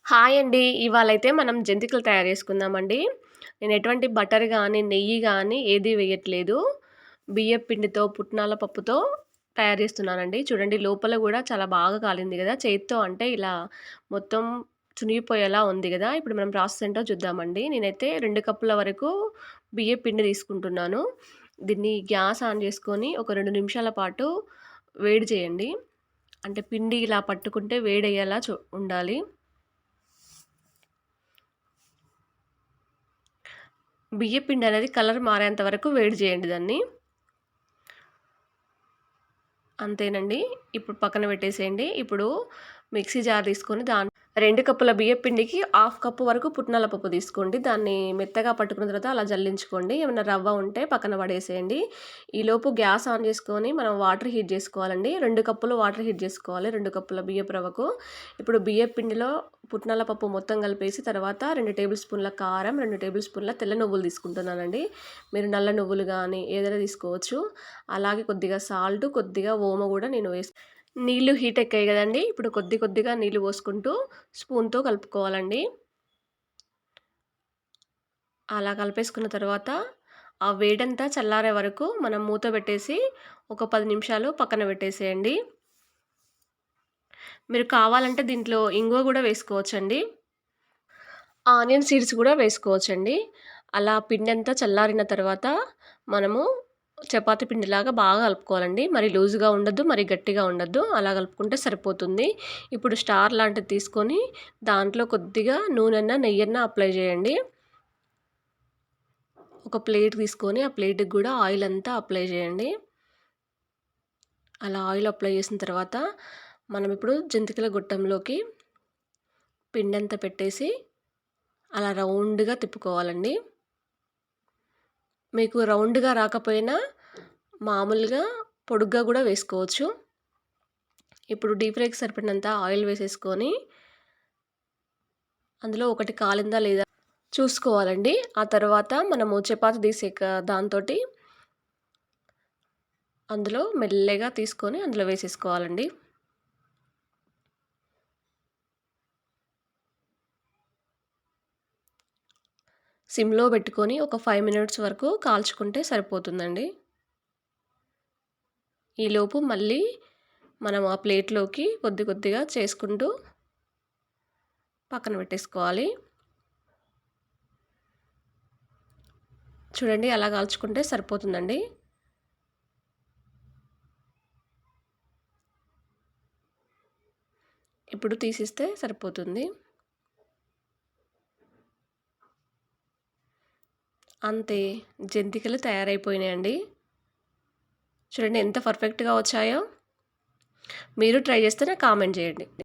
Hi అండి. ఇవాళైతే మనం జంతికలు తయారు చేసుకుందామండి. నేను ఎటువంటి బటర్ గానీ, నెయ్యి గానీ ఏది వేయట్లేదు. బియ్యపు పిండితో, పుట్నాల పప్పుతో తయారు చేస్తున్నానండి. చూడండి లోపల గూడా చాలా బాగా కాలింది గదా! చేత్తో అంటే ఇలా మొత్తం చునిగిపోయేలా ఉంది గదా! ఇప్పుడు మనం ప్రాసెస్ ఏంటో చూద్దామండి. నేనైతే 2 కప్పుల వరకు బియ్యపు పిండి తీసుకుంటున్నాను. దీన్ని గ్యాస్ ఆన్ చేసుకొని ఒక 2 నిమిషాల పాటు వేడి చేయండి. అంటే పిండి ఇలా పట్టుకుంటే వేడయ్యేలా ఉండాలి. బియ్యపిండి అనేది కలర్ మారేంత వరకు వేడి చేయండి దాన్ని. అంతేనండి. ఇప్పుడు పక్కన పెట్టేసేయండి. ఇప్పుడు మిక్సీ జార్ తీసుకొని 2 కప్పుల బియ్యపిండికి హాఫ్ కప్పు వరకు పుట్నాల పప్పు తీసుకోండి. దాన్ని మెత్తగా పట్టుకున్న తర్వాత అలా జల్లించుకోండి. ఏమన్నా రవ్వ ఉంటే పక్కన పడేసేయండి. ఈలోపు గ్యాస్ ఆన్ చేసుకొని మనం వాటర్ హీట్ చేసుకోవాలండి. 2 కప్పులు వాటర్ హీట్ చేసుకోవాలి 2 కప్పుల బియ్యపు రవ్వకు. ఇప్పుడు బియ్యపు పిండిలో పుట్నాల పప్పు మొత్తం కలిపేసి తర్వాత 2 టేబుల్ స్పూన్ల కారం, 2 టేబుల్ స్పూన్ల తెల్ల నువ్వులు తీసుకుంటున్నానండి. మీరు నల్ల నువ్వులు గానీ ఏదైనా తీసుకోవచ్చు. అలాగే కొద్దిగా సాల్ట్, కొద్దిగా ఓమ గూడా నేను నీళ్ళు హీట్ ఎక్కాయి గదండీ! ఇప్పుడు కొద్దిగా నీళ్ళు పోసుకుంటూ స్పూన్‌తో కలుపుకోవాలండి. అలా కలిపేసుకున్న తర్వాత ఆ వేడంతా చల్లారే వరకు మనం మూత పెట్టేసి ఒక 10 నిమిషాలు పక్కన పెట్టేసేయండి. మీరు కావాలంటే దీంట్లో ఇంగువ గూడా వేసుకోవచ్చండి. ఆనియన్ సీడ్స్ గూడా వేసుకోవచ్చండి. అలా పిండంతా చల్లారిన తర్వాత మనము చపాతీ పిండిలాగా బాగా కలుపుకోవాలండి. మరి లూజ్‌గా ఉండొద్దు, మరి గట్టిగా ఉండొద్దు. అలా కలుపుకుంటే సరిపోతుంది. ఇప్పుడు స్టార్ లాంటిది తీసుకొని దాంట్లో కొద్దిగా నూనెన్నా, నెయ్యన్నా అప్లై చేయండి. ఒక ప్లేట్ తీసుకొని ఆ ప్లేట్‌కి గూడా ఆయిల్ అంతా అప్లై చేయండి. అలా ఆయిల్ అప్లై చేసిన తర్వాత మనం ఇప్పుడు జంతికల గొట్టంలోకి పిండంతా పెట్టేసి అలా రౌండ్‌గా తిప్పుకోవాలండి. మీకు రౌండ్‌గా రాకపోయినా మామూలుగా పొడుగ్గా గూడా వేసుకోవచ్చు. ఇప్పుడు డీప్ ఫ్రైకి సరిపడినంత ఆయిల్ వేసేసుకొని అందులో ఒకటి కాలిందా లేదా చూసుకోవాలండి. ఆ తర్వాత మనము చపాతీ తీసే దాంతోటి అందులో మెల్లగా తీసుకొని అందులో వేసేసుకోవాలండి. సిమ్‌లో పెట్టుకొని ఒక 5 మినిట్స్ వరకు కాల్చుకుంటే సరిపోతుందండి. ఈలోపు మళ్ళీ మనం ఆ ప్లేట్‌లోకి కొద్దిగా చేసుకుంటూ పక్కన పెట్టేసుకోవాలి. చూడండి అలా కాల్చుకుంటే సరిపోతుందండి. ఇప్పుడు తీసిస్తే సరిపోతుంది. అంతే జంతికలు తయారైపోయినాయండి. చూడండి ఎంత పర్ఫెక్ట్‌గా వచ్చాయో. మీరు ట్రై చేస్తే నాకు కామెంట్ చేయండి.